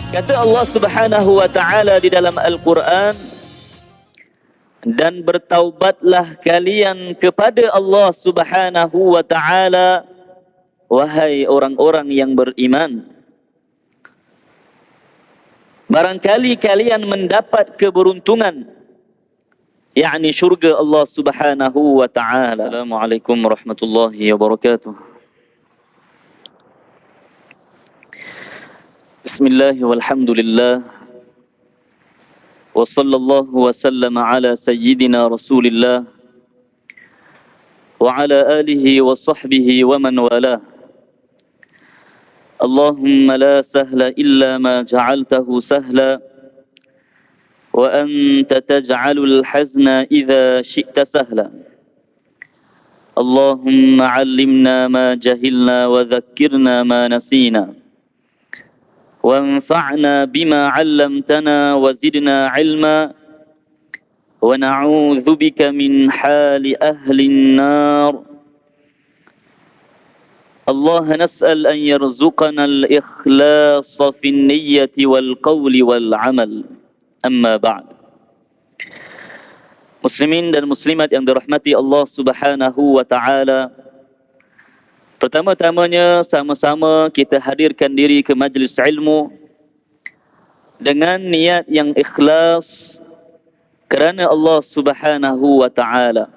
Kata Allah Subhanahu wa taala di dalam Al-Quran, dan bertaubatlah kalian kepada Allah Subhanahu wa taala, wahai orang-orang yang beriman. Barangkali kalian mendapat keberuntungan, yakni syurga Allah Subhanahu wa taala. Assalamualaikum warahmatullahi wabarakatuh. Bismillah walhamdulillah wa sallallahu wa sallama ala sayyidina Rasulillah wa ala alihi wa sahbihi wa man walah. Allahumma la sahla illa ma ja'altahu sahla wa anta taj'alul hazna idza syi'ta sahla. Allahumma 'allimna ma jahilna wa dhakkirna ma nasina. وانفعنا بما علمتنا وزدنا علما ونعوذ بك من حال أهل النار. الله نسأل أن يرزقنا الإخلاص في النية والقول والعمل. أما بعد. Muslimin dan muslimat yang dirahmati Allah Subhanahu wa taala, pertama-tamanya sama-sama kita hadirkan diri ke majlis ilmu dengan niat yang ikhlas kerana Allah Subhanahu wa taala.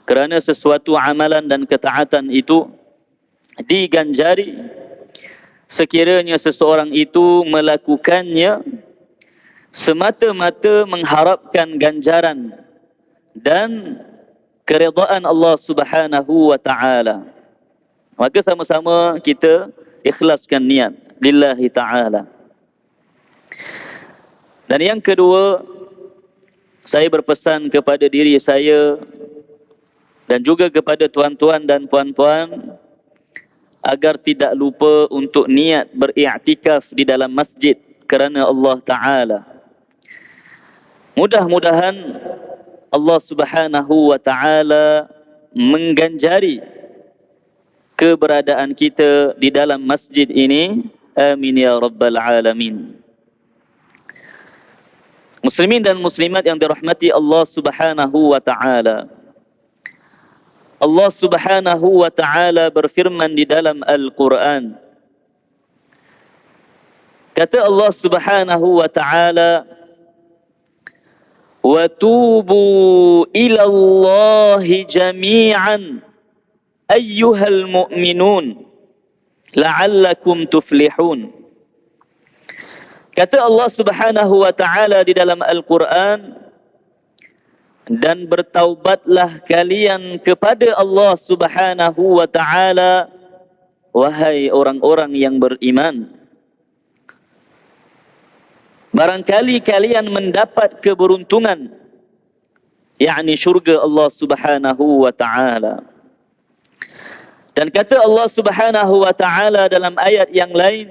Kerana sesuatu amalan dan ketaatan itu diganjari sekiranya seseorang itu melakukannya semata-mata mengharapkan ganjaran dan keridaan Allah Subhanahu wa taala. Maka sama-sama kita ikhlaskan niat lillahi ta'ala. Dan yang kedua, saya berpesan kepada diri saya dan juga kepada tuan-tuan dan puan-puan agar tidak lupa untuk niat beriktikaf di dalam masjid kerana Allah Ta'ala. Mudah-mudahan Allah Subhanahu wa ta'ala mengganjari keberadaan kita di dalam masjid ini. Amin ya rabbal alamin. Muslimin dan muslimat yang dirahmati Allah Subhanahu wa ta'ala, Allah Subhanahu wa ta'ala berfirman di dalam Al-Quran. Kata Allah Subhanahu wa ta'ala, وَتُوبُوا إِلَى اللَّهِ جَمِيعًا أَيُّهَا الْمُؤْمِنُونَ لَعَلَّكُمْ تُفْلِحُونَ. Kata Allah Subhanahu wa ta'ala di dalam Al-Quran, dan bertaubatlah kalian kepada Allah Subhanahu wa ta'ala, wahai orang-orang yang beriman. Barangkali kalian mendapat keberuntungan, yakni syurga Allah Subhanahu wa ta'ala. Dan kata Allah Subhanahu wa ta'ala dalam ayat yang lain,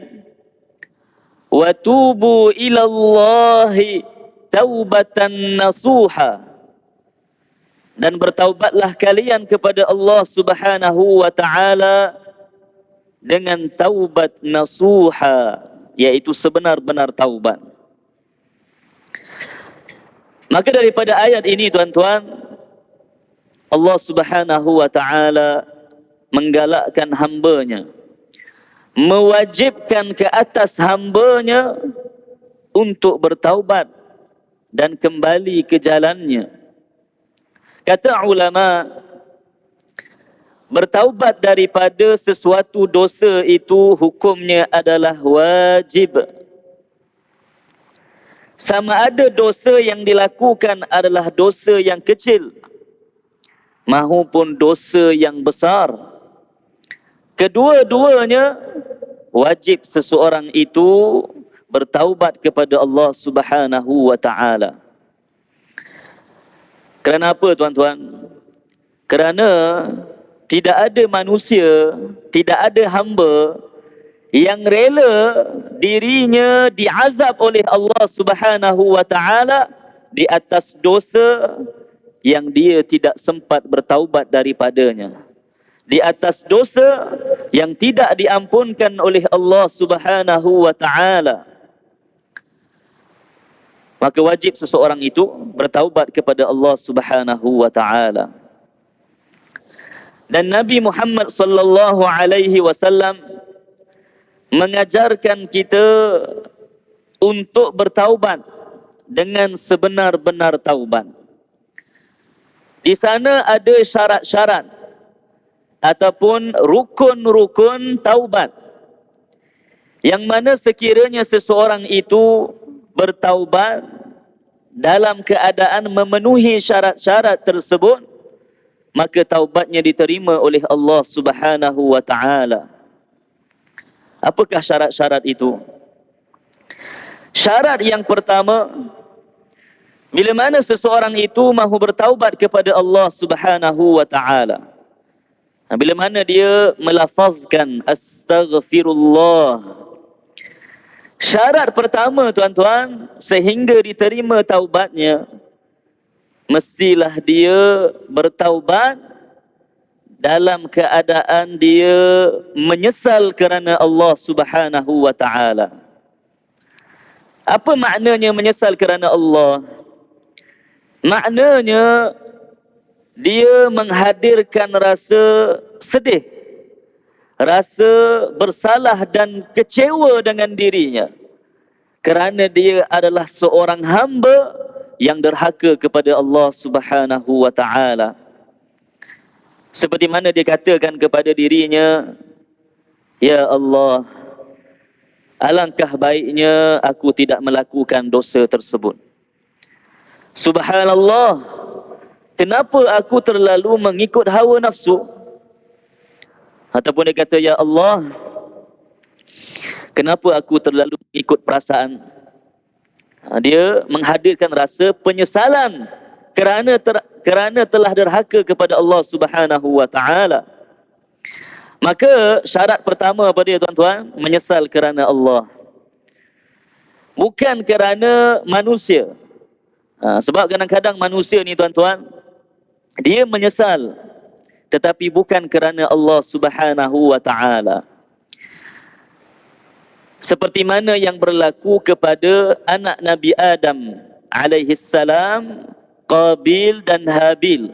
وَتُوبُوا إِلَى اللَّهِ تَوْبَةً نَصُوحًا. Dan bertaubatlah kalian kepada Allah Subhanahu wa ta'ala dengan taubat nasuha, yaitu sebenar-benar taubat. Maka daripada ayat ini tuan-tuan, Allah Subhanahu wa ta'ala menggalakkan hambanya, mewajibkan ke atas hambanya untuk bertaubat dan kembali ke jalannya. Kata ulama, bertaubat daripada sesuatu dosa itu hukumnya adalah wajib. Sama ada dosa yang dilakukan adalah dosa yang kecil maupun dosa yang besar, kedua-duanya wajib seseorang itu bertaubat kepada Allah Subhanahu wa ta'ala. Kerana apa tuan-tuan? Kerana tidak ada manusia, tidak ada hamba yang rela dirinya diazab oleh Allah Subhanahu wa ta'ala di atas dosa yang dia tidak sempat bertaubat daripadanya. di atas dosa yang tidak diampunkan oleh Allah Subhanahu wa taala, maka wajib seseorang itu bertaubat kepada Allah Subhanahu wa taala. Dan Nabi Muhammad sallallahu alaihi wasallam mengajarkan kita untuk bertaubat dengan sebenar-benar taubat. Di sana ada syarat-syarat ataupun rukun-rukun taubat, yang mana sekiranya seseorang itu bertaubat dalam keadaan memenuhi syarat-syarat tersebut, maka taubatnya diterima oleh Allah Subhanahu wa taala. Apakah syarat-syarat itu? Syarat yang pertama, bila mana seseorang itu mahu bertaubat kepada Allah Subhanahu wa taala, bila mana dia melafazkan astaghfirullah. Syarat pertama, tuan-tuan, sehingga diterima taubatnya, mestilah dia bertaubat dalam keadaan dia menyesal kerana Allah Subhanahu wa taala. Apa maknanya menyesal kerana Allah? Maknanya dia menghadirkan rasa sedih, rasa bersalah dan kecewa dengan dirinya, kerana dia adalah seorang hamba yang derhaka kepada Allah Subhanahu wa taala. Seperti mana dia katakan kepada dirinya, ya Allah, alangkah baiknya aku tidak melakukan dosa tersebut. Subhanallah, kenapa aku terlalu mengikut hawa nafsu? Ataupun dia kata, ya Allah, kenapa aku terlalu mengikut perasaan? Dia menghadirkan rasa penyesalan kerana telah derhaka kepada Allah Subhanahu wa taala. Maka syarat pertama pada dia, tuan-tuan, menyesal kerana Allah, bukan kerana manusia. Sebab kadang-kadang manusia ni, tuan-tuan, dia menyesal, tetapi bukan kerana Allah Subhanahu wa taala. Seperti mana yang berlaku kepada anak Nabi Adam alaihi salam, Qabil dan Habil.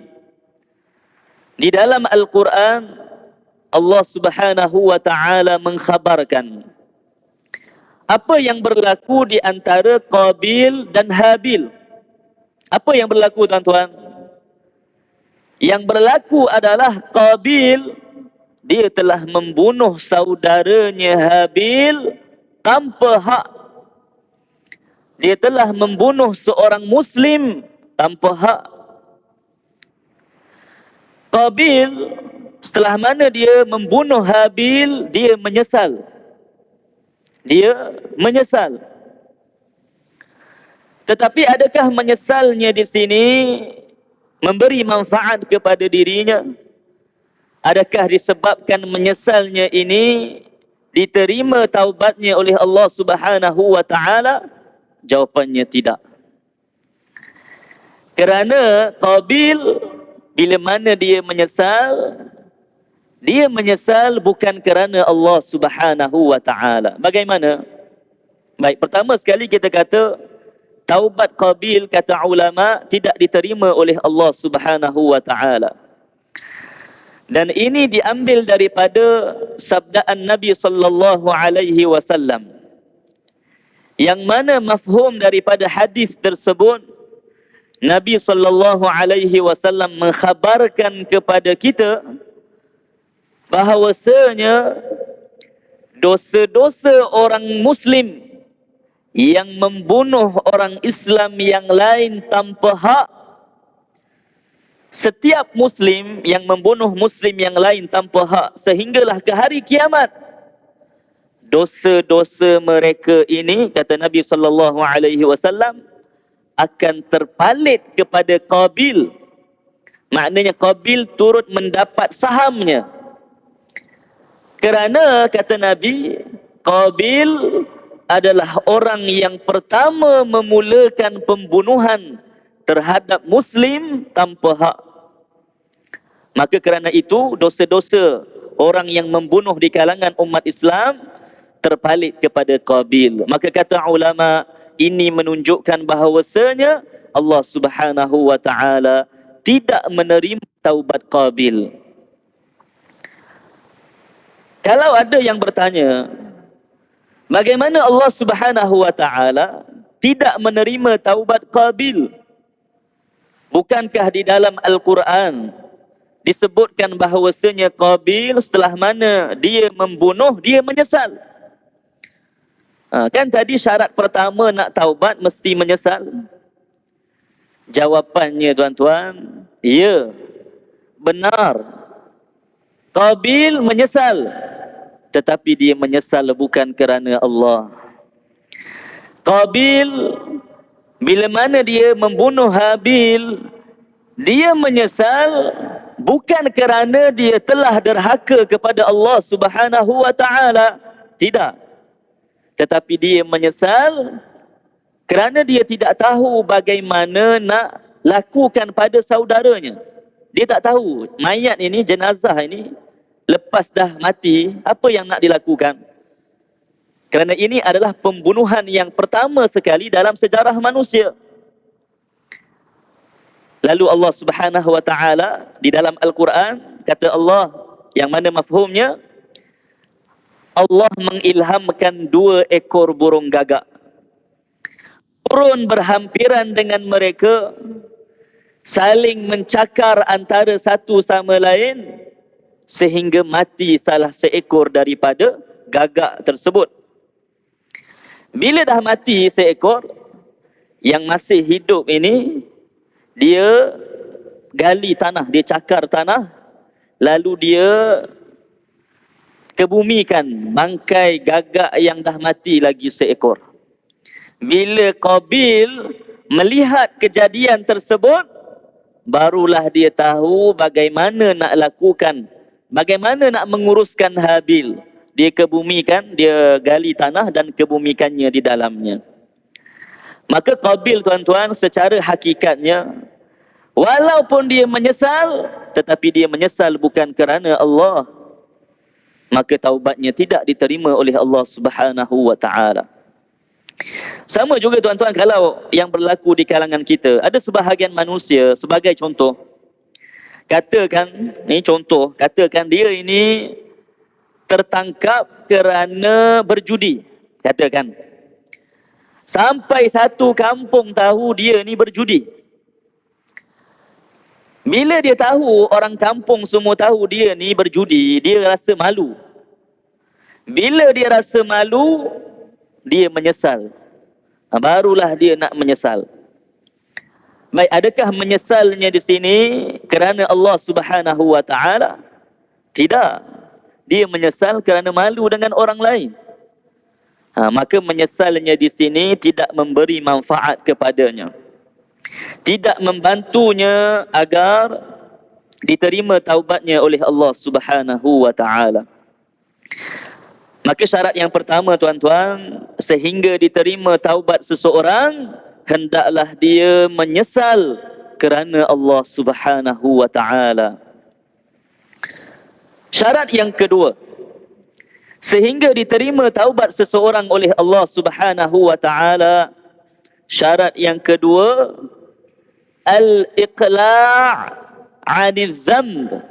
Di dalam Al-Quran, Allah Subhanahu wa taala mengkhabarkan apa yang berlaku di antara Qabil dan Habil. Apa yang berlaku, tuan-tuan? Yang berlaku adalah Qabil, dia telah membunuh saudaranya Habil tanpa hak. Dia telah membunuh seorang Muslim tanpa hak. Qabil, setelah mana dia membunuh Habil, dia menyesal. Dia menyesal. Tetapi adakah menyesalnya di sini memberi manfaat kepada dirinya? Adakah disebabkan menyesalnya ini diterima taubatnya oleh Allah Subhanahu wa taala? Jawapannya tidak. Kerana Qabil, bila mana dia menyesal bukan kerana Allah Subhanahu wa taala. Bagaimana? Baik, pertama sekali kita kata taubat Qabil, kata ulama, tidak diterima oleh Allah Subhanahu wa taala. Dan ini diambil daripada sabdaan Nabi sallallahu alaihi wasallam, yang mana mafhum daripada hadis tersebut, Nabi sallallahu alaihi wasallam mengkhabarkan kepada kita bahawasanya dosa-dosa orang Muslim yang membunuh orang Islam yang lain tanpa hak, setiap Muslim yang membunuh Muslim yang lain tanpa hak sehinggalah ke hari kiamat, dosa-dosa mereka ini, kata Nabi sallallahu alaihi wasallam, akan terpalit kepada Qabil. Maknanya Qabil turut mendapat sahamnya. Kerana kata Nabi, Qabil adalah orang yang pertama memulakan pembunuhan terhadap Muslim tanpa hak. Maka kerana itu dosa-dosa orang yang membunuh di kalangan umat Islam terpalit kepada Qabil. Maka kata ulama, ini menunjukkan bahawasanya Allah Subhanahu wa taala tidak menerima taubat Qabil. Kalau ada yang bertanya, bagaimana Allah Subhanahu wa taala tidak menerima taubat Qabil? Bukankah di dalam Al-Quran disebutkan bahawasanya Qabil setelah mana dia membunuh, dia menyesal? Kan tadi syarat pertama nak taubat mesti menyesal. Jawapannya tuan-tuan, ya, benar. Qabil menyesal, tetapi dia menyesal bukan kerana Allah. Qabil bila mana dia membunuh Habil, dia menyesal bukan kerana dia telah derhaka kepada Allah Subhanahu wa taala. Tidak. Tetapi dia menyesal kerana dia tidak tahu bagaimana nak lakukan pada saudaranya. Dia tak tahu mayat ini, jenazah ini lepas dah mati, apa yang nak dilakukan. Kerana ini adalah pembunuhan yang pertama sekali dalam sejarah manusia. Lalu Allah Subhanahu wa taala di dalam Al-Quran kata Allah, yang mana mafhumnya, Allah mengilhamkan 2 ekor burung gagak turun berhampiran dengan mereka, saling mencakar antara satu sama lain sehingga mati salah seekor daripada gagak tersebut. Bila dah mati seekor, yang masih hidup ini dia gali tanah, dia cakar tanah, lalu dia kebumikan bangkai gagak yang dah mati lagi seekor. Bila Qabil melihat kejadian tersebut, barulah dia tahu bagaimana nak lakukan, bagaimana nak menguruskan Habil. Dia kebumikan, dia gali tanah dan kebumikannya di dalamnya. Maka Qabil tuan-tuan secara hakikatnya, walaupun dia menyesal, tetapi dia menyesal bukan kerana Allah. Maka taubatnya tidak diterima oleh Allah Subhanahu wa taala. Sama juga tuan-tuan kalau yang berlaku di kalangan kita. Ada sebahagian manusia, sebagai contoh, katakan, ni contoh, katakan dia ini tertangkap kerana berjudi. Katakan, sampai satu kampung tahu dia ni berjudi. Bila dia tahu, orang kampung semua tahu dia ni berjudi, dia rasa malu. Bila dia rasa malu, dia menyesal. Barulah dia nak menyesal. Baik, adakah menyesalnya di sini kerana Allah Subhanahu wa taala? Tidak. Dia menyesal kerana malu dengan orang lain. Maka menyesalnya di sini tidak memberi manfaat kepadanya. Tidak membantunya agar diterima taubatnya oleh Allah Subhanahu wa taala. Maka syarat yang pertama tuan-tuan, sehingga diterima taubat seseorang, hendaklah dia menyesal kerana Allah Subhanahu wa taala. Syarat yang kedua, sehingga diterima taubat seseorang oleh Allah Subhanahu wa taala, syarat yang kedua, al-iqla' 'anil dzamb.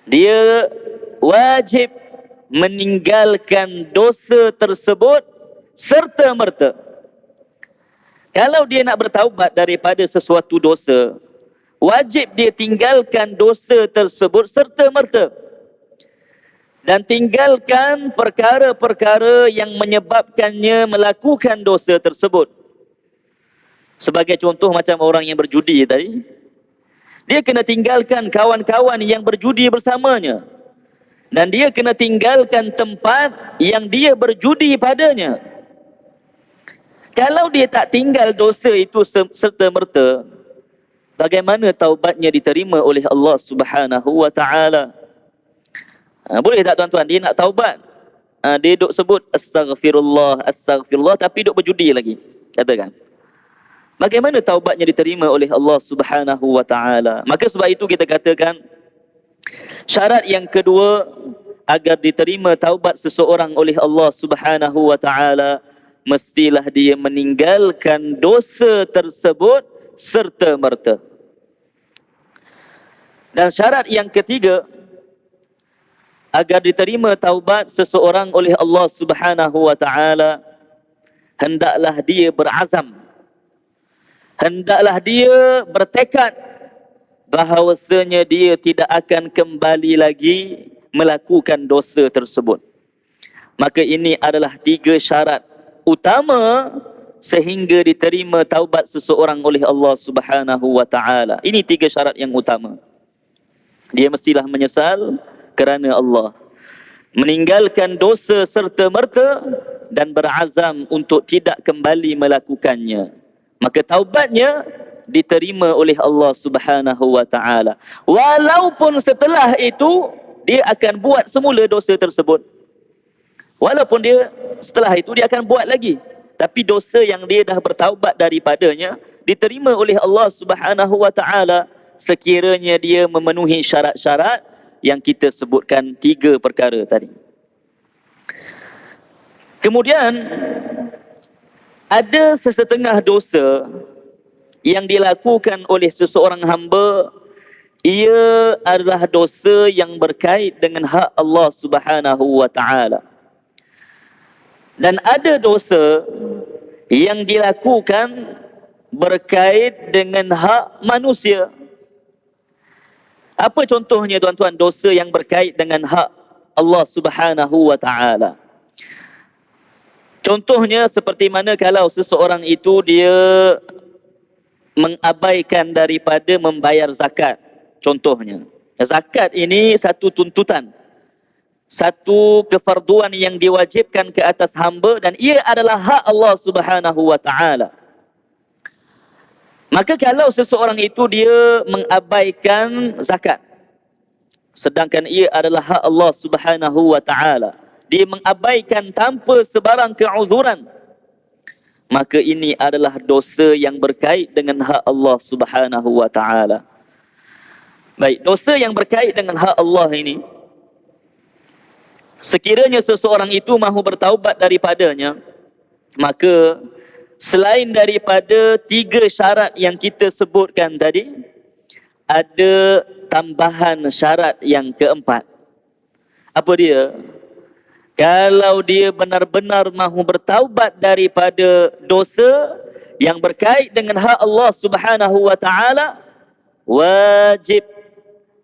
Dia wajib meninggalkan dosa tersebut serta-merta. Kalau dia nak bertaubat daripada sesuatu dosa, wajib dia tinggalkan dosa tersebut serta-merta. Dan tinggalkan perkara-perkara yang menyebabkannya melakukan dosa tersebut. Sebagai contoh macam orang yang berjudi tadi, dia kena tinggalkan kawan-kawan yang berjudi bersamanya. Dan dia kena tinggalkan tempat yang dia berjudi padanya. Kalau dia tak tinggal dosa itu serta-merta, bagaimana taubatnya diterima oleh Allah Subhanahu wa taala? Boleh tak tuan-tuan, dia nak taubat, dia duk sebut astaghfirullah, astaghfirullah, tapi duk berjudi lagi, katakan. bagaimana taubatnya diterima oleh Allah Subhanahu wa taala? Maka sebab itu kita katakan syarat yang kedua agar diterima taubat seseorang oleh Allah Subhanahu wa taala, mestilah dia meninggalkan dosa tersebut serta merta. Dan syarat yang ketiga agar diterima taubat seseorang oleh Allah Subhanahu wa taala, hendaklah dia berazam, hendaklah dia bertekad bahawasanya dia tidak akan kembali lagi melakukan dosa tersebut. Maka ini adalah 3 syarat utama sehingga diterima taubat seseorang oleh Allah Subhanahu wa taala. Ini 3 syarat yang utama. Dia mestilah menyesal kerana Allah, meninggalkan dosa serta merta dan berazam untuk tidak kembali melakukannya. Maka taubatnya diterima oleh Allah Subhanahu wa taala. Walaupun setelah itu dia akan buat semula dosa tersebut. Walaupun dia setelah itu dia akan buat lagi, tapi dosa yang dia dah bertaubat daripadanya diterima oleh Allah Subhanahu wa taala sekiranya dia memenuhi syarat-syarat yang kita sebutkan 3 perkara tadi. Kemudian ada sesetengah dosa yang dilakukan oleh seseorang hamba, ia adalah dosa yang berkait dengan hak Allah Subhanahu wa taala. Dan ada dosa yang dilakukan berkait dengan hak manusia. Apa contohnya tuan-tuan dosa yang berkait dengan hak Allah Subhanahu wa taala? Contohnya seperti mana kalau seseorang itu dia mengabaikan daripada membayar zakat. Contohnya, zakat ini satu tuntutan, satu kefarduan yang diwajibkan ke atas hamba dan ia adalah hak Allah Subhanahu wa taala. Maka kalau seseorang itu dia mengabaikan zakat, sedangkan ia adalah hak Allah Subhanahu wa taala, dia mengabaikan tanpa sebarang keuzuran, maka ini adalah dosa yang berkait dengan hak Allah Subhanahu wa taala. Baik, dosa yang berkait dengan hak Allah ini, sekiranya seseorang itu mahu bertaubat daripadanya, maka selain daripada 3 syarat yang kita sebutkan tadi, ada tambahan syarat yang keempat. Apa dia? Kalau dia benar-benar mahu bertaubat daripada dosa yang berkait dengan hak Allah Subhanahu wa taala, wajib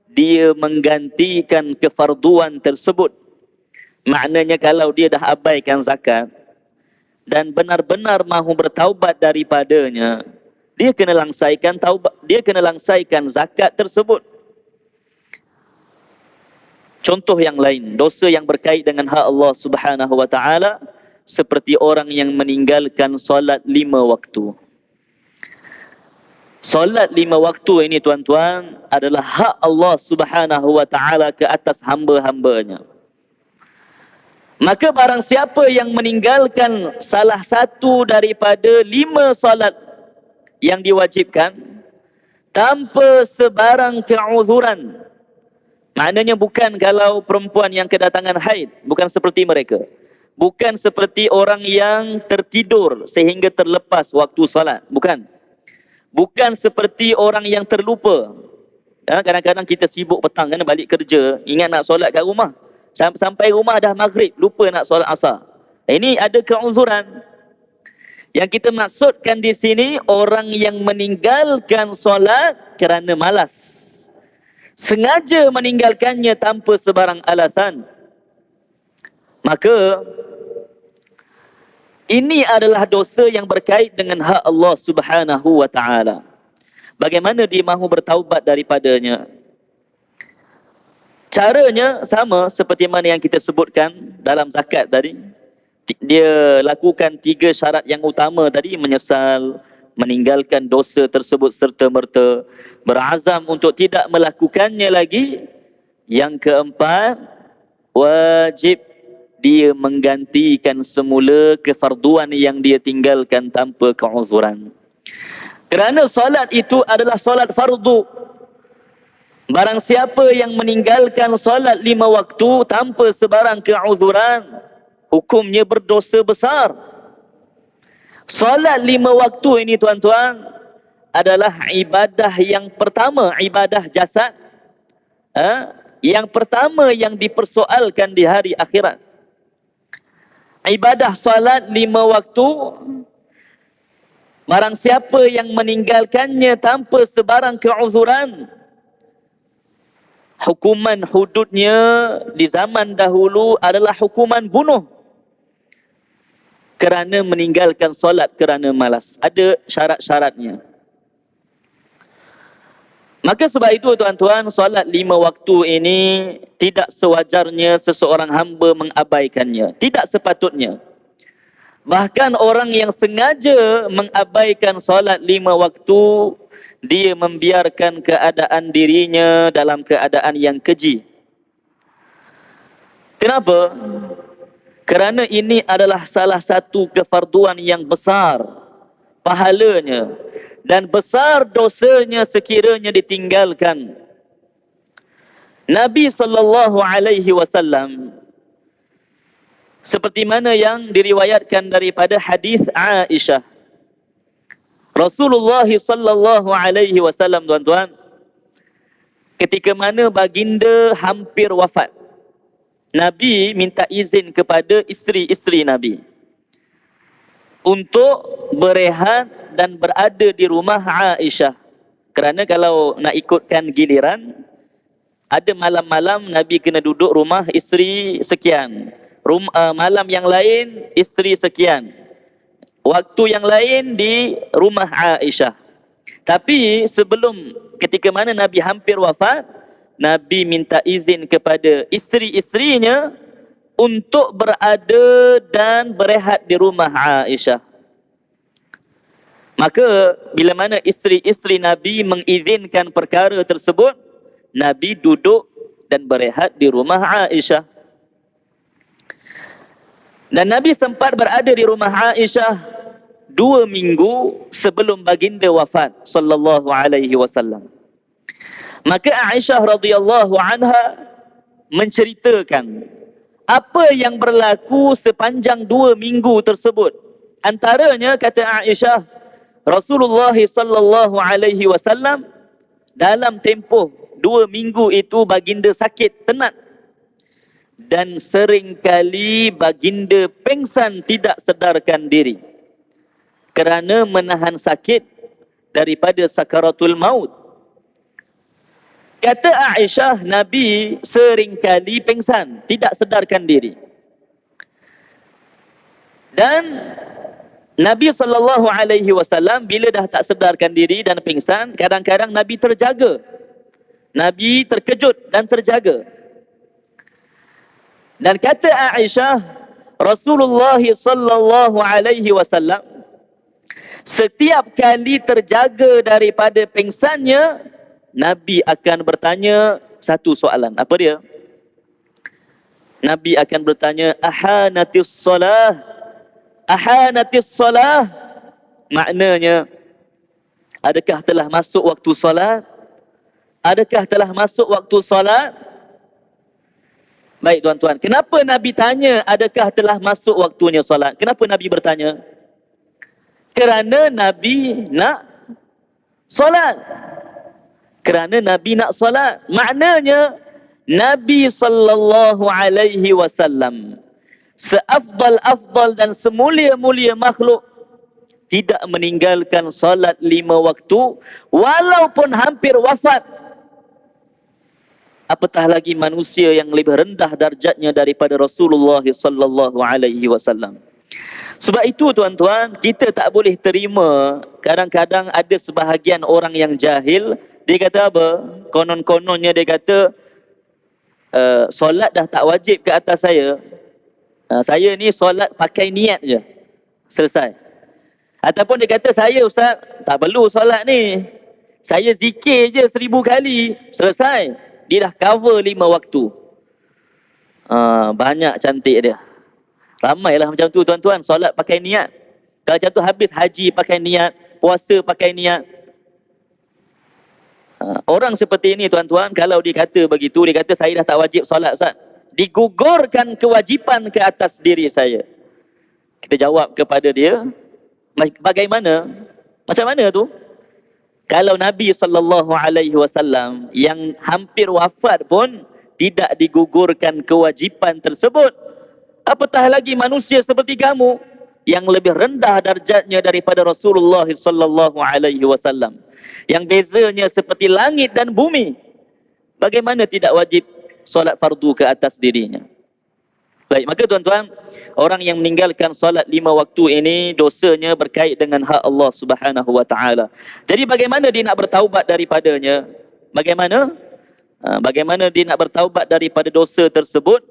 dia menggantikan kefarduan tersebut. Maknanya kalau dia dah abaikan zakat dan benar-benar mahu bertaubat daripadanya, dia kena langsaikan taubat, dia kena langsaikan zakat tersebut. Contoh yang lain, dosa yang berkait dengan hak Allah Subhanahu wa taala, seperti orang yang meninggalkan solat 5 waktu. Solat 5 waktu ini tuan-tuan adalah hak Allah Subhanahu wa taala ke atas hamba-hambanya. Maka barang siapa yang meninggalkan salah satu daripada 5 solat yang diwajibkan tanpa sebarang keuzuran, maknanya bukan kalau perempuan yang kedatangan haid, bukan seperti mereka, bukan seperti orang yang tertidur sehingga terlepas waktu solat, bukan seperti orang yang terlupa. Kadang-kadang kita sibuk petang kan, balik kerja, ingat nak solat kat rumah, sampai rumah dah maghrib, lupa nak solat asar. Ini ada keuzuran. Yang kita maksudkan di sini orang yang meninggalkan solat kerana malas, sengaja meninggalkannya tanpa sebarang alasan, maka ini adalah dosa yang berkait dengan hak Allah Subhanahu wa taala. Bagaimana dia mahu bertaubat daripadanya? Caranya sama seperti mana yang kita sebutkan dalam zakat tadi. Dia lakukan 3 syarat yang utama tadi, menyesal, meninggalkan dosa tersebut serta merta, berazam untuk tidak melakukannya lagi. Yang keempat, wajib dia menggantikan semula kefarduan yang dia tinggalkan tanpa keuzuran. Kerana solat itu adalah solat fardu. Barang siapa yang meninggalkan solat 5 waktu tanpa sebarang keuzuran, hukumnya berdosa besar. Solat 5 waktu ini tuan-tuan adalah ibadah yang pertama, ibadah jasad. Yang pertama yang dipersoalkan di hari akhirat. Ibadah solat 5 waktu, barang siapa yang meninggalkannya tanpa sebarang keuzuran, hukuman hududnya di zaman dahulu adalah hukuman bunuh. Kerana meninggalkan solat kerana malas. Ada syarat-syaratnya. Maka sebab itu tuan-tuan, solat 5 waktu ini tidak sewajarnya seseorang hamba mengabaikannya. Tidak sepatutnya. Bahkan orang yang sengaja mengabaikan solat 5 waktu, dia membiarkan keadaan dirinya dalam keadaan yang keji. Kenapa? Kerana ini adalah salah satu kefarduan yang besar pahalanya dan besar dosanya sekiranya ditinggalkan. Nabi SAW, seperti mana yang diriwayatkan daripada hadis Aisyah, Rasulullah SAW, tuan-tuan, ketika mana baginda hampir wafat, Nabi minta izin kepada isteri-isteri Nabi untuk berehat dan berada di rumah Aisyah. Kerana kalau nak ikutkan giliran, ada malam-malam Nabi kena duduk rumah isteri sekian, malam yang lain isteri sekian, waktu yang lain di rumah Aisyah. Tapi sebelum ketika mana Nabi hampir wafat, Nabi minta izin kepada isteri-isterinya untuk berada dan berehat di rumah Aisyah. Maka bila mana isteri-isteri Nabi mengizinkan perkara tersebut, Nabi duduk dan berehat di rumah Aisyah. Dan Nabi sempat berada di rumah Aisyah 2 minggu sebelum baginda wafat sallallahu alaihi wasallam. Maka Aisyah radhiyallahu anha menceritakan apa yang berlaku sepanjang 2 minggu tersebut. Antaranya, kata Aisyah, Rasulullah sallallahu alaihi wasallam dalam tempoh 2 minggu itu baginda sakit tenat dan seringkali baginda pengsan tidak sedarkan diri kerana menahan sakit daripada sakaratul maut. Kata Aisyah, Nabi seringkali pengsan, tidak sedarkan diri. Dan Nabi SAW bila dah tak sedarkan diri dan pingsan, kadang-kadang Nabi terjaga. Nabi terkejut dan terjaga. Dan kata Aisyah, Rasulullah SAW setiap kali terjaga daripada pingsannya, Nabi akan bertanya satu soalan. Apa dia? Nabi akan bertanya, ahanatis salah, ahanatis salah. Maknanya, adakah telah masuk waktu solat? Adakah telah masuk waktu solat? Baik tuan-tuan, kenapa Nabi tanya adakah telah masuk waktunya solat? Kenapa Nabi bertanya? Kerana Nabi nak solat. Kerana Nabi nak solat. Maknanya Nabi sallallahu alaihi wasallam seafdal-afdal dan semulia-mulia makhluk tidak meninggalkan solat 5 waktu walaupun hampir wafat. Apatah lagi manusia yang lebih rendah darjatnya daripada Rasulullah sallallahu alaihi wasallam. Sebab itu tuan-tuan, kita tak boleh terima kadang-kadang ada sebahagian orang yang jahil. Dia kata apa? Konon-kononnya dia kata, solat dah tak wajib ke atas saya. Saya ni solat pakai niat je. Selesai. Ataupun dia kata, saya ustaz, tak perlu solat ni. Saya zikir je 1000 kali. Selesai. Dia dah cover 5 waktu. Banyak cantik dia. Ramailah macam tu tuan-tuan, solat pakai niat. Kalau macam tu habis haji pakai niat, puasa pakai niat. Orang seperti ini tuan-tuan, kalau dia kata begitu, dia kata saya dah tak wajib solat Ustaz, digugurkan kewajipan ke atas diri saya. Kita jawab kepada dia, bagaimana? Macam mana tu? Kalau Nabi SAW yang hampir wafat pun tidak digugurkan kewajipan tersebut, apatah lagi manusia seperti kamu yang lebih rendah darjatnya daripada Rasulullah SAW, yang bezanya seperti langit dan bumi. Bagaimana tidak wajib solat fardu ke atas dirinya? Baik, maka tuan-tuan, orang yang meninggalkan solat 5 waktu ini dosanya berkait dengan hak Allah Subhanahu wa taala. Jadi bagaimana dia nak bertaubat daripadanya? Bagaimana? Bagaimana dia nak bertaubat daripada dosa tersebut?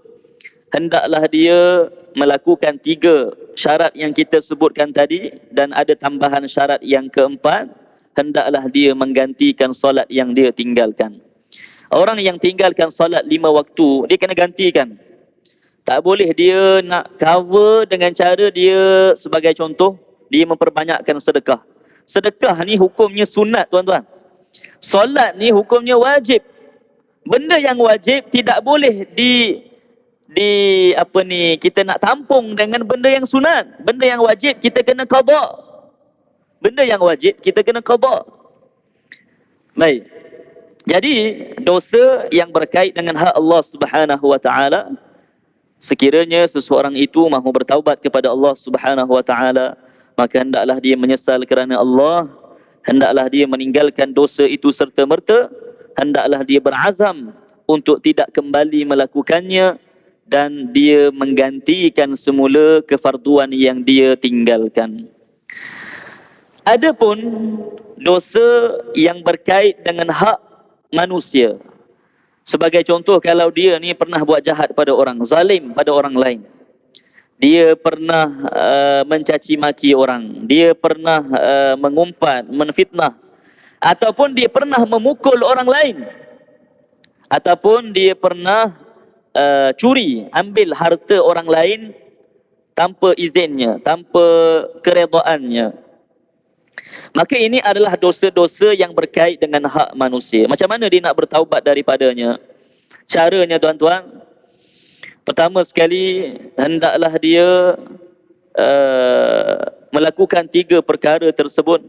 Hendaklah dia melakukan 3 syarat yang kita sebutkan tadi, dan ada tambahan syarat yang keempat, hendaklah dia menggantikan solat yang dia tinggalkan. Orang yang tinggalkan solat 5 waktu, dia kena gantikan. Tak boleh dia nak cover dengan cara dia, sebagai contoh, dia memperbanyakkan sedekah. Sedekah ni hukumnya sunat tuan-tuan. Solat ni hukumnya wajib. Benda yang wajib tidak boleh kita nak tampung dengan benda yang sunat. Benda yang wajib kita kena qada. Benda yang wajib kita kena qada. Baik. Jadi dosa yang berkait dengan hak Allah Subhanahu wa taala, sekiranya seseorang itu mahu bertaubat kepada Allah Subhanahu wa taala, maka hendaklah dia menyesal kerana Allah, hendaklah dia meninggalkan dosa itu serta-merta, hendaklah dia berazam untuk tidak kembali melakukannya, dan dia menggantikan semula kefarduan yang dia tinggalkan. Adapun dosa yang berkait dengan hak manusia, sebagai contoh, kalau dia ni pernah buat jahat pada orang, zalim pada orang lain, dia pernah mencaci maki orang, dia pernah mengumpat, menfitnah, ataupun dia pernah memukul orang lain, ataupun dia pernah curi, ambil harta orang lain tanpa izinnya, tanpa keredaannya, maka ini adalah dosa-dosa yang berkait dengan hak manusia. Macam mana dia nak bertaubat daripadanya? Caranya tuan-tuan, pertama sekali, hendaklah dia melakukan 3 perkara tersebut,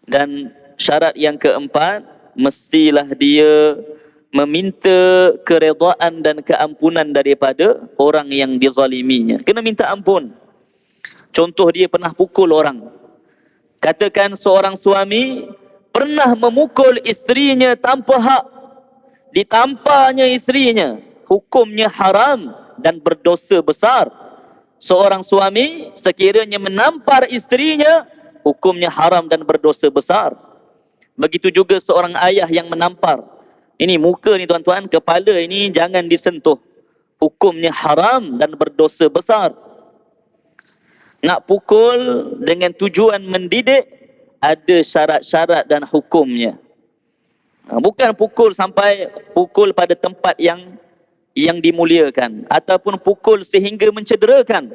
dan syarat yang keempat, mestilah dia meminta keredaan dan keampunan daripada orang yang dizaliminya. Kena minta ampun. Contoh, dia pernah pukul orang. Katakan seorang suami pernah memukul isterinya tanpa hak, ditamparnya isterinya, hukumnya haram dan berdosa besar. Seorang suami sekiranya menampar isterinya, hukumnya haram dan berdosa besar. Begitu juga seorang ayah yang menampar. Ini muka ni tuan-tuan, kepala ini jangan disentuh, hukumnya haram dan berdosa besar. Nak pukul dengan tujuan mendidik, ada syarat-syarat dan hukumnya. Bukan pukul sampai pukul pada tempat yang dimuliakan, ataupun pukul sehingga mencederakan,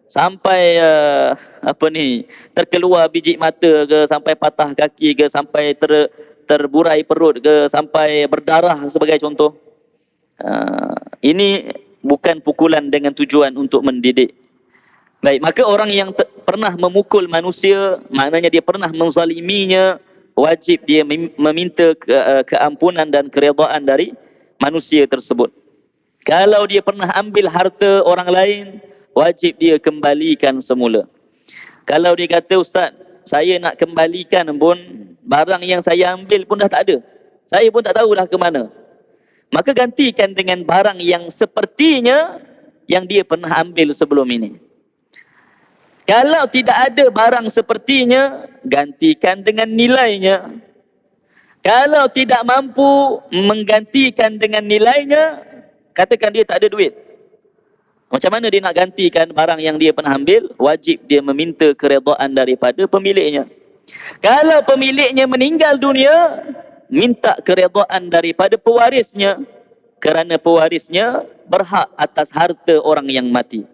sampai terkeluar biji mata ke, sampai patah kaki ke, sampai terburai perut ke, sampai berdarah sebagai contoh. Ini bukan pukulan dengan tujuan untuk mendidik. Baik, maka orang yang pernah memukul manusia, maknanya dia pernah menzaliminya, wajib dia meminta keampunan dan keredaan dari manusia tersebut. Kalau dia pernah ambil harta orang lain, wajib dia kembalikan semula. Kalau dia kata, Ustaz, saya nak kembalikan pun, barang yang saya ambil pun dah tak ada, saya pun tak tahulah ke mana, maka gantikan dengan barang yang sepertinya yang dia pernah ambil sebelum ini. Kalau tidak ada barang sepertinya, gantikan dengan nilainya. Kalau tidak mampu menggantikan dengan nilainya, katakan dia tak ada duit, macam mana dia nak gantikan barang yang dia pernah ambil? Wajib dia meminta keredaan daripada pemiliknya. Kalau pemiliknya meninggal dunia, minta keredaan daripada pewarisnya, kerana pewarisnya berhak atas harta orang yang mati,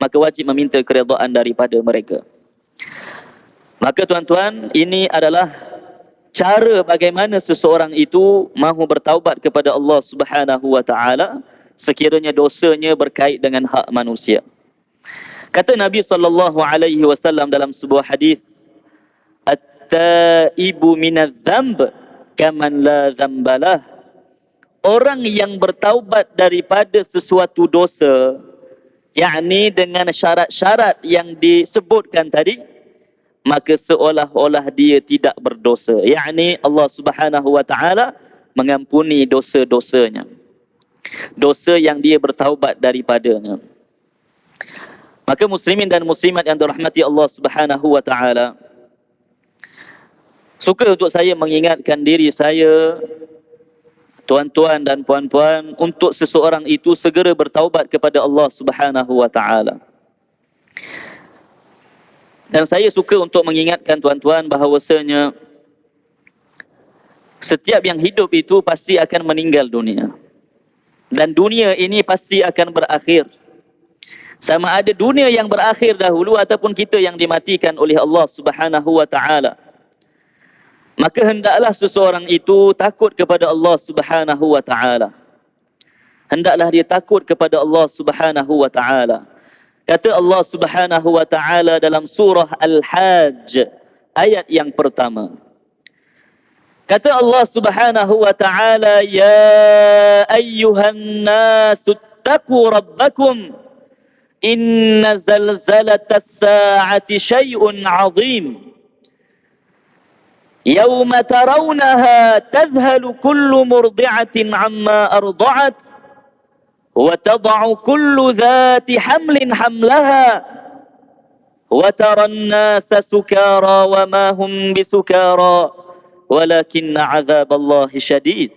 maka wajib meminta keredaan daripada mereka. Maka tuan-tuan, ini adalah cara bagaimana seseorang itu mahu bertaubat kepada Allah Subhanahu wa taala sekiranya dosanya berkait dengan hak manusia. Kata Nabi sallallahu alaihi wasallam dalam sebuah hadis, "At-taibu minadz-dzamb kaman la dzambalah." Orang yang bertaubat daripada sesuatu dosa, yakni dengan syarat-syarat yang disebutkan tadi, maka seolah-olah dia tidak berdosa. Yakni Allah Subhanahu wa taala mengampuni dosa-dosanya. Dosa yang dia bertaubat daripadanya. Maka muslimin dan muslimat yang dirahmati Allah Subhanahu wa taala, suka untuk saya mengingatkan diri saya, tuan-tuan dan puan-puan, untuk seseorang itu segera bertaubat kepada Allah Subhanahu wa taala. Dan saya suka untuk mengingatkan tuan-tuan bahawasanya setiap yang hidup itu pasti akan meninggal dunia. Dan dunia ini pasti akan berakhir. Sama ada dunia yang berakhir dahulu ataupun kita yang dimatikan oleh Allah Subhanahu wa taala. Maka hendaklah seseorang itu takut kepada Allah Subhanahu wa taala. Hendaklah dia takut kepada Allah Subhanahu wa taala. Kata Allah Subhanahu wa taala dalam surah Al-Hajj ayat yang pertama. Kata Allah Subhanahu wa taala, "Ya ayyuhan nasu taqu rabbakum inna zalzalatas sa'ati syai'un 'azim." يوم ترونها تذهل كل مرضعة عما أرضعت وتضع كل ذات حمل حملها وترى الناس سكارى وما هم بسكارى ولكن عذاب الله شديد.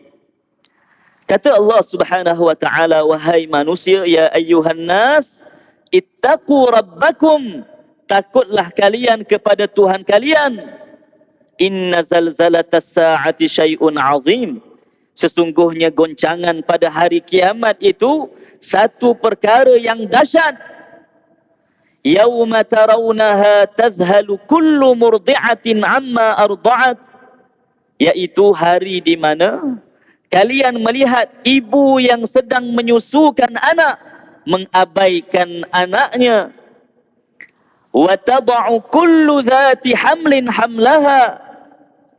Kata Allah Subhanahu wa taala, wahai manusia, ya ayyuhan nas ittaqu rabbakum, takutlah kalian kepada Tuhan kalian. Inna zalzalatas sa'ati syai'un 'azim. Sesungguhnya goncangan pada hari kiamat itu satu perkara yang dahsyat. Yauma tarawunaha tadhhalu kullu murdi'atin 'amma arda'at, yaitu hari di mana kalian melihat ibu yang sedang menyusukan anak mengabaikan anaknya. Wa tad'u kullu dhati hamlin hamlaha,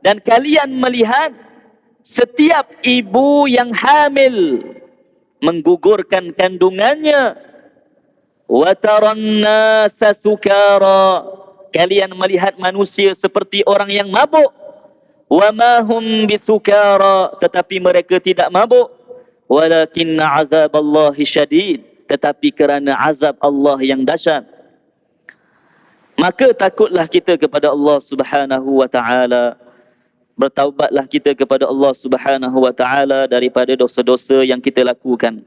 dan kalian melihat setiap ibu yang hamil menggugurkan kandungannya. Wa taran nasa sukara, kalian melihat manusia seperti orang yang mabuk. Wa ma hum bisukara, tetapi mereka tidak mabuk. Walakinna azaballahi syadid, tetapi kerana azab Allah yang dahsyat. Maka takutlah kita kepada Allah Subhanahu wa taala. Bertaubatlah kita kepada Allah Subhanahu wa taala daripada dosa-dosa yang kita lakukan.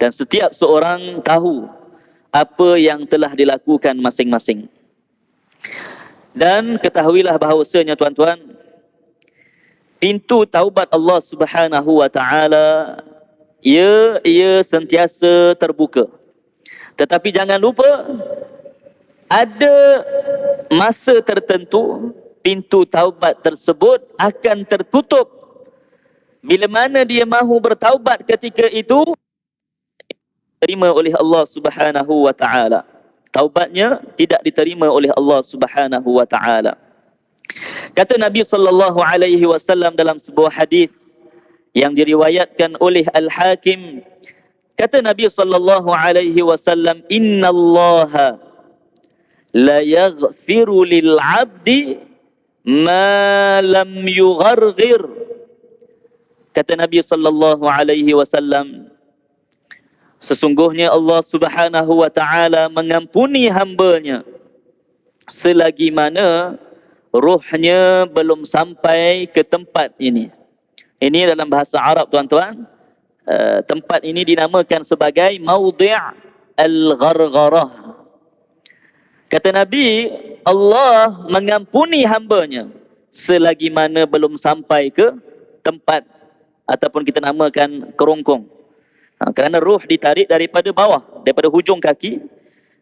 Dan setiap seorang tahu apa yang telah dilakukan masing-masing. Dan ketahuilah bahawasanya tuan-tuan, pintu taubat Allah Subhanahu wa taala ia sentiasa terbuka. Tetapi jangan lupa, ada masa tertentu pintu taubat tersebut akan tertutup. Bila mana dia mahu bertaubat ketika itu, diterima oleh Allah Subhanahu wa taala. Taubatnya tidak diterima oleh Allah Subhanahu wa taala. Kata Nabi sallallahu alaihi wasallam dalam sebuah hadis yang diriwayatkan oleh Al-Hakim, kata Nabi sallallahu alaihi wasallam, "Innallaha la yaghfiru lil 'abdi ma lam yugharghir." Kata Nabi sallallahu alaihi wasallam, sesungguhnya Allah Subhanahu wa taala mengampuni hamba-Nya selagi mana ruhnya belum sampai ke tempat ini. Ini dalam bahasa Arab tuan-tuan, tempat ini dinamakan sebagai maudhi' al-ghargharah. Kata Nabi, Allah mengampuni hamba-Nya selagi mana belum sampai ke tempat ataupun kita namakan kerongkong. Kerana ruh ditarik daripada bawah, daripada hujung kaki.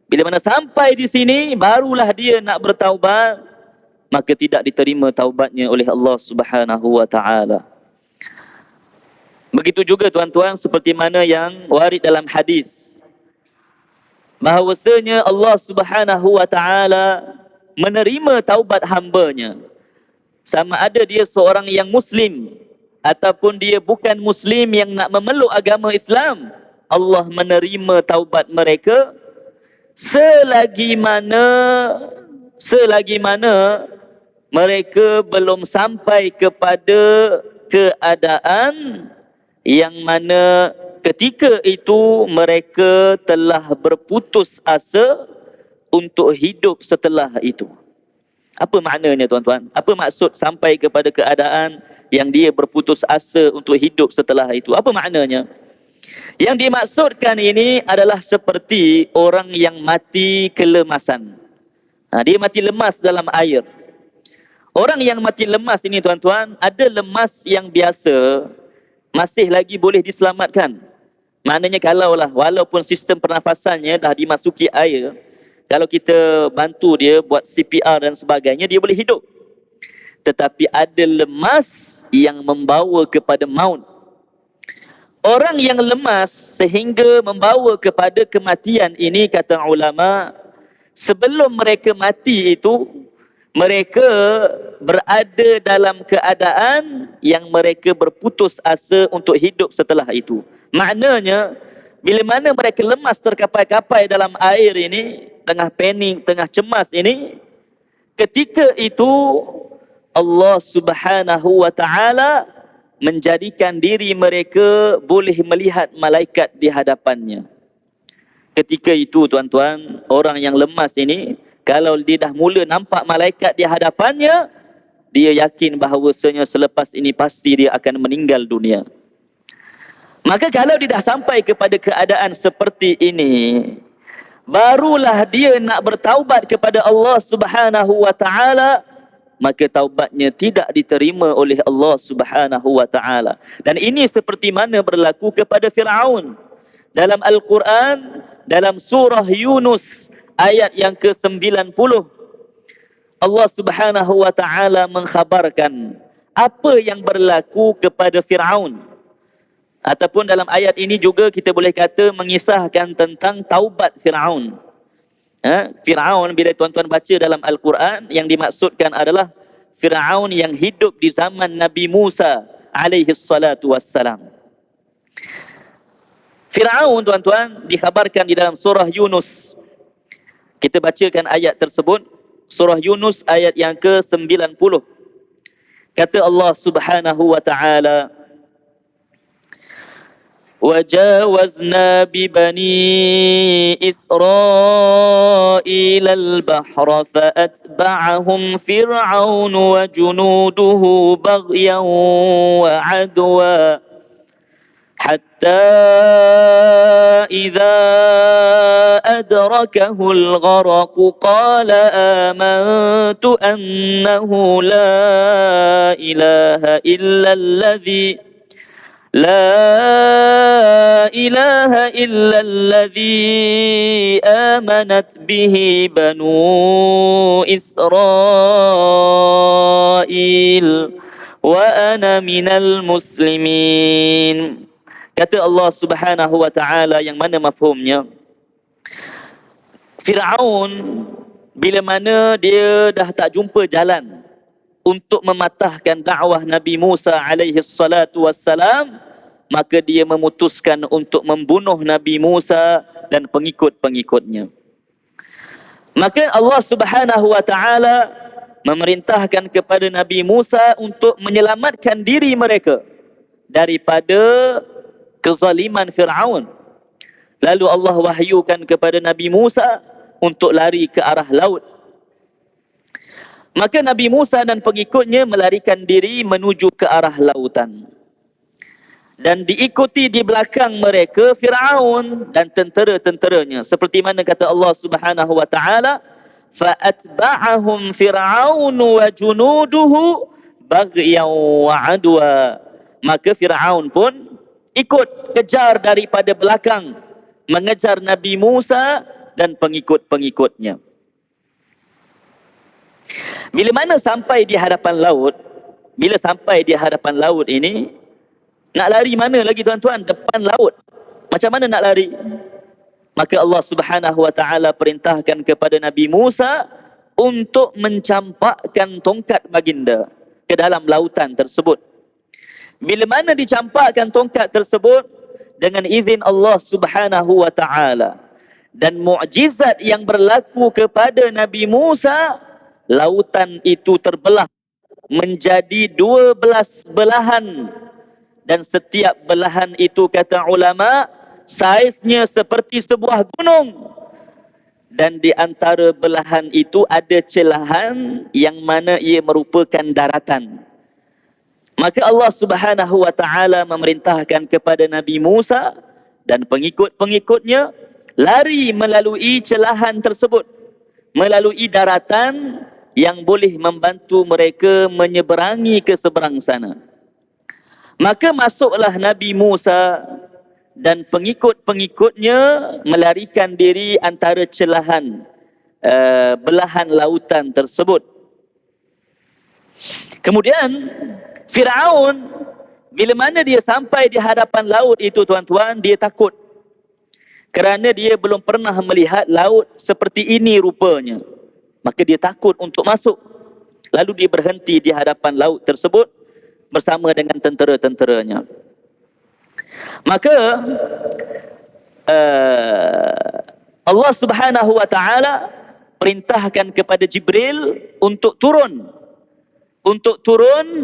Bila mana sampai di sini, barulah dia nak bertaubat, maka tidak diterima taubatnya oleh Allah Subhanahu wa taala. Begitu juga tuan-tuan seperti mana yang warid dalam hadis, bahawasanya Allah Subhanahu wa taala menerima taubat hamba-Nya, sama ada dia seorang yang muslim ataupun dia bukan muslim yang nak memeluk agama Islam. Allah menerima taubat mereka selagi mana mereka belum sampai kepada keadaan yang mana ketika itu mereka telah berputus asa untuk hidup setelah itu. Apa maknanya tuan-tuan? Apa maksud sampai kepada keadaan yang dia berputus asa untuk hidup setelah itu? Apa maknanya? Yang dimaksudkan ini adalah seperti orang yang mati kelemasan. Dia mati lemas dalam air. Orang yang mati lemas ini tuan-tuan, ada lemas yang biasa masih lagi boleh diselamatkan. Maknanya kalaulah walaupun sistem pernafasannya dah dimasuki air, kalau kita bantu dia buat CPR dan sebagainya, dia boleh hidup. Tetapi ada lemas yang membawa kepada maut. Orang yang lemas sehingga membawa kepada kematian ini, kata ulama, sebelum mereka mati itu, mereka berada dalam keadaan yang mereka berputus asa untuk hidup setelah itu. Maknanya, bila mana mereka lemas terkapai-kapai dalam air ini, tengah panik, tengah cemas ini, ketika itu Allah Subhanahu wa taala menjadikan diri mereka boleh melihat malaikat di hadapannya. Ketika itu tuan-tuan, orang yang lemas ini, kalau dia dah mula nampak malaikat di hadapannya, dia yakin bahawasanya selepas ini pasti dia akan meninggal dunia. Maka kalau dia dah sampai kepada keadaan seperti ini, barulah dia nak bertaubat kepada Allah Subhanahu wa taala, maka taubatnya tidak diterima oleh Allah Subhanahu wa taala. Dan ini seperti mana berlaku kepada Firaun. Dalam Al-Quran, dalam surah Yunus ayat yang ke-90, Allah Subhanahu wa taala mengkhabarkan apa yang berlaku kepada Firaun. Ataupun dalam ayat ini juga kita boleh kata mengisahkan tentang taubat Firaun. Firaun, bila tuan-tuan baca dalam Al-Quran, yang dimaksudkan adalah Firaun yang hidup di zaman Nabi Musa alaihi salatu wassalam. Firaun tuan-tuan dikhabarkan di dalam surah Yunus. Kita bacakan ayat tersebut, surah Yunus ayat yang ke-90. Kata Allah Subhanahu wa taala, وَجَاوَزْنَا بِبَنِي إِسْرَائِيلَ الْبَحْرَ فَأَتْبَعَهُمْ فِرْعَوْنُ وَجُنُودُهُ بَغْيًا وَعَدْوًا حَتَّى إِذَا أَدْرَكَهُ الْغَرَقُ قَالَ آمَنْتُ أَنَّهُ لَا إِلَهَ إلا الذي آمنت به بنو إسرائيل وأنا من المسلمين. Kata Allah Subhanahu wa taala, yang mana mafhumnya, Firaun bila mana dia dah tak jumpa jalan untuk mematahkan dakwah Nabi Musa alaihi salatu wassalam, maka dia memutuskan untuk membunuh Nabi Musa dan pengikut-pengikutnya. Maka Allah Subhanahu wa taala memerintahkan kepada Nabi Musa untuk menyelamatkan diri mereka daripada kezaliman Firaun. Lalu Allah wahyukan kepada Nabi Musa untuk lari ke arah laut. Maka Nabi Musa dan pengikutnya melarikan diri menuju ke arah lautan. Dan diikuti di belakang mereka Firaun dan tentera-tenteranya. Seperti mana kata Allah Subhanahu wa taala, فَأَتْبَعَهُمْ فِرْعَوْنُ وَجُنُودُهُ بَغْيًا وَعَدْوًا. Maka Firaun pun ikut kejar daripada belakang, mengejar Nabi Musa dan pengikut-pengikutnya. Bila mana sampai di hadapan laut, bila sampai di hadapan laut ini, nak lari mana lagi tuan-tuan? Depan laut. Macam mana nak lari? Maka Allah Subhanahu wa taala perintahkan kepada Nabi Musa untuk mencampakkan tongkat baginda ke dalam lautan tersebut. Bila mana dicampakkan tongkat tersebut dengan izin Allah Subhanahu wa taala dan mukjizat yang berlaku kepada Nabi Musa, lautan itu terbelah menjadi 12 belahan, dan setiap belahan itu kata ulama saiznya seperti sebuah gunung, dan di antara belahan itu ada celahan yang mana ia merupakan daratan. Maka Allah Subhanahu wa taala memerintahkan kepada Nabi Musa dan pengikut-pengikutnya lari melalui celahan tersebut, melalui daratan yang boleh membantu mereka menyeberangi ke seberang sana. Maka masuklah Nabi Musa dan pengikut-pengikutnya melarikan diri antara celahan belahan lautan tersebut. Kemudian Firaun, bila mana dia sampai di hadapan laut itu tuan-tuan, dia takut. Kerana dia belum pernah melihat laut seperti ini rupanya. Maka dia takut untuk masuk. Lalu dia berhenti di hadapan laut tersebut bersama dengan tentera-tenteranya. Maka Allah Subhanahu wa taala perintahkan kepada Jibril untuk turun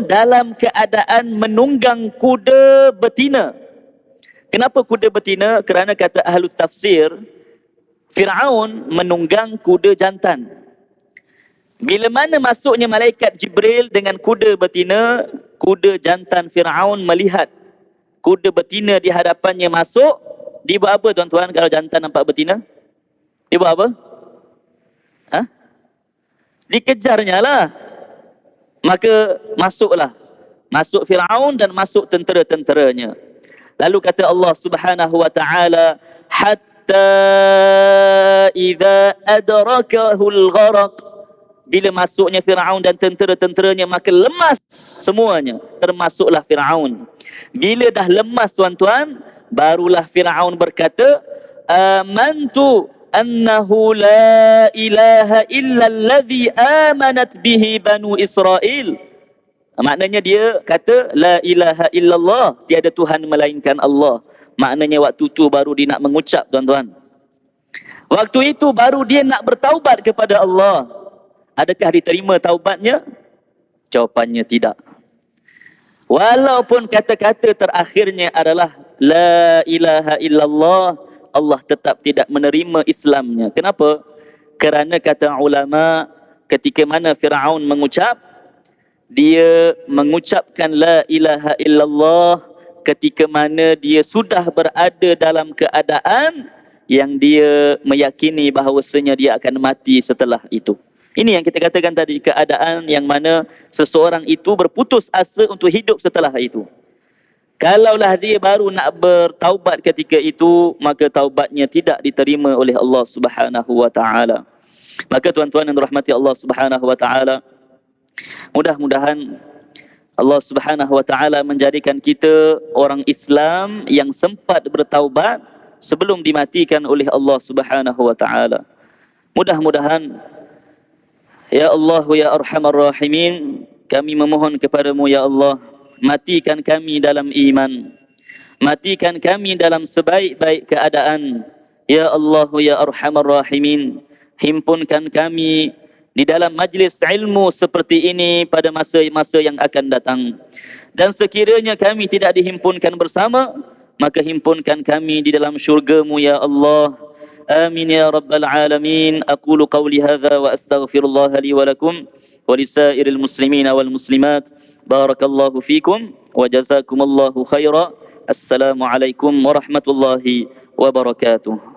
dalam keadaan menunggang kuda betina. Kenapa kuda betina? Kerana kata ahli tafsir, Firaun menunggang kuda jantan. Bila mana masuknya malaikat Jibril dengan kuda betina, kuda jantan Firaun melihat kuda betina di hadapannya masuk, dia buat apa tuan-tuan kalau jantan nampak betina? Dia buat apa? Dikejarnya lah. Maka masuk Firaun dan masuk tentera-tenteranya. Lalu kata Allah Subhanahu wa taala, hatta idza adrakahul gharaq, bila masuknya Firaun dan tentera-tenteranya maka lemas semuanya, termasuklah Firaun. Bila dah lemas tuan-tuan, barulah Firaun berkata, amantu annahu la ilaha illa allazi amanat bihi banu Israel. Maknanya dia kata la ilaha illallah, tiada Tuhan melainkan Allah. Maknanya waktu itu baru dia nak mengucap tuan-tuan. Waktu itu baru dia nak bertaubat kepada Allah. Adakah diterima taubatnya? Jawapannya tidak. Walaupun kata-kata terakhirnya adalah la ilaha illallah, Allah tetap tidak menerima Islamnya. Kenapa? Kerana kata ulama, ketika mana Firaun mengucap, dia mengucapkan la ilaha illallah ketika mana dia sudah berada dalam keadaan yang dia meyakini bahawasanya dia akan mati setelah itu. Ini yang kita katakan tadi, keadaan yang mana seseorang itu berputus asa untuk hidup setelah itu. Kalaulah dia baru nak bertaubat ketika itu, maka taubatnya tidak diterima oleh Allah Subhanahu wa taala. Maka tuan-tuan yang dirahmati Allah Subhanahu wa taala, mudah-mudahan Allah Subhanahu wa taala menjadikan kita orang Islam yang sempat bertaubat sebelum dimatikan oleh Allah Subhanahu wa taala. Mudah-mudahan ya Allah ya Arhamar Rahimin, kami memohon kepadamu ya Allah, matikan kami dalam iman, matikan kami dalam sebaik-baik keadaan. Ya Allah ya Arhamar Rahimin, himpunkan kami di dalam majlis ilmu seperti ini pada masa-masa yang akan datang. Dan sekiranya kami tidak dihimpunkan bersama, maka himpunkan kami di dalam syurga-Mu ya Allah. Amin ya rabbal alamin. Aqulu qawli hadza wa astaghfirullah li wa lakum wa lisairil muslimina wal muslimat. Barakallahu fikum wa jazakumullahu khaira. Assalamualaikum warahmatullahi wabarakatuh.